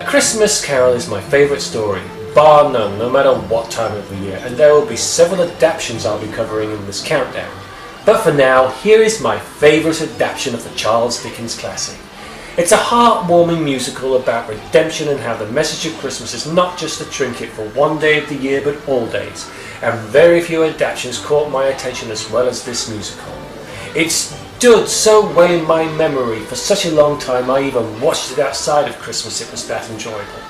A Christmas Carol is my favourite story, bar none, no matter what time of the year, and there will be several adaptations I'll be covering in this countdown. But for now, here is my favourite adaptation of the Charles Dickens classic. It's a heartwarming musical about redemption and how the message of Christmas is not just a trinket for one day of the year but all days, and very few adaptations caught my attention as well as this musical. It stood so well in my memory for such a long time I even watched it outside of Christmas, it was that enjoyable.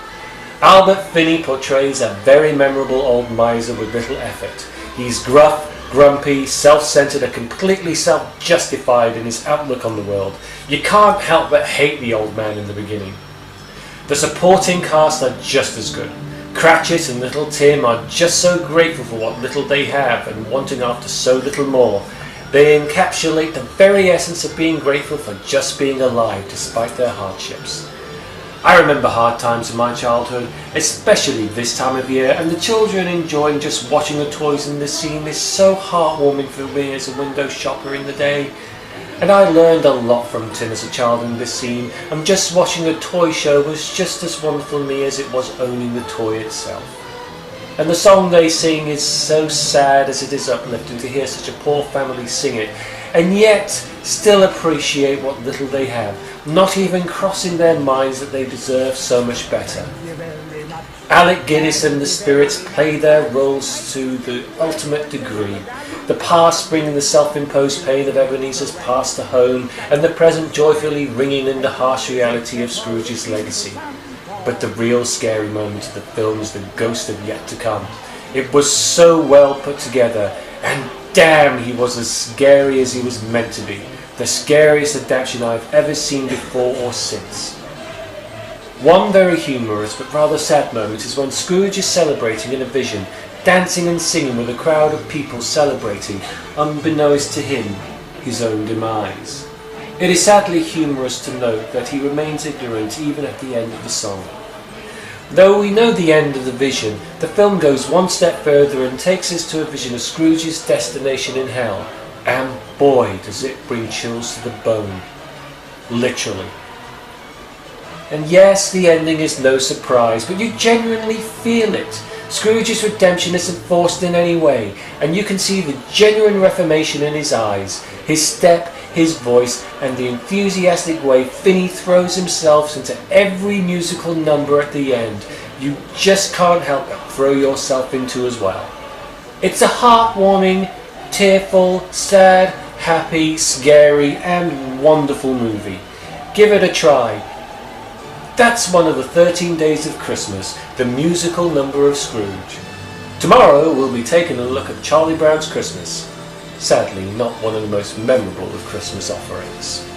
Albert Finney portrays a very memorable old miser with little effort. He's gruff, grumpy, self-centered and completely self-justified in his outlook on the world. You can't help but hate the old man in the beginning. The supporting cast are just as good. Cratchit and little Tim are just so grateful for what little they have and wanting after so little more. They encapsulate the very essence of being grateful for just being alive despite their hardships. I remember hard times in my childhood, especially this time of year, and the children enjoying just watching the toys in this scene is so heartwarming for me as a window shopper in the day. And I learned a lot from Tim as a child in this scene, and just watching a toy show was just as wonderful to me as it was owning the toy itself. And the song they sing is so sad as it is uplifting to hear such a poor family sing it, and yet still appreciate what little they have, not even crossing their minds that they deserve so much better. Alec Guinness and the spirits play their roles to the ultimate degree. The past bringing the self-imposed pain of Ebenezer's past to home, and the present joyfully ringing in the harsh reality of Scrooge's legacy. But the real scary moment of the film is the ghost of yet to come. It was so well put together, and damn, he was as scary as he was meant to be. The scariest adaptation I've ever seen before or since. One very humorous but rather sad moment is when Scrooge is celebrating in a vision, dancing and singing with a crowd of people celebrating, unbeknownst to him, his own demise. It is sadly humorous to note that he remains ignorant even at the end of the song. Though we know the end of the vision, the film goes one step further and takes us to a vision of Scrooge's destination in hell. And boy, does it bring chills to the bone. Literally. And yes, the ending is no surprise, but you genuinely feel it. Scrooge's redemption isn't forced in any way, and you can see the genuine reformation in his eyes, his step, his voice, and the enthusiastic way Finney throws himself into every musical number at the end. You just can't help but throw yourself into as well. It's a heartwarming, tearful, sad, happy, scary, and wonderful movie. Give it a try. That's one of the 13 Days of Christmas, the musical number of Scrooge. Tomorrow we'll be taking a look at Charlie Brown's Christmas. Sadly, not one of the most memorable of Christmas offerings.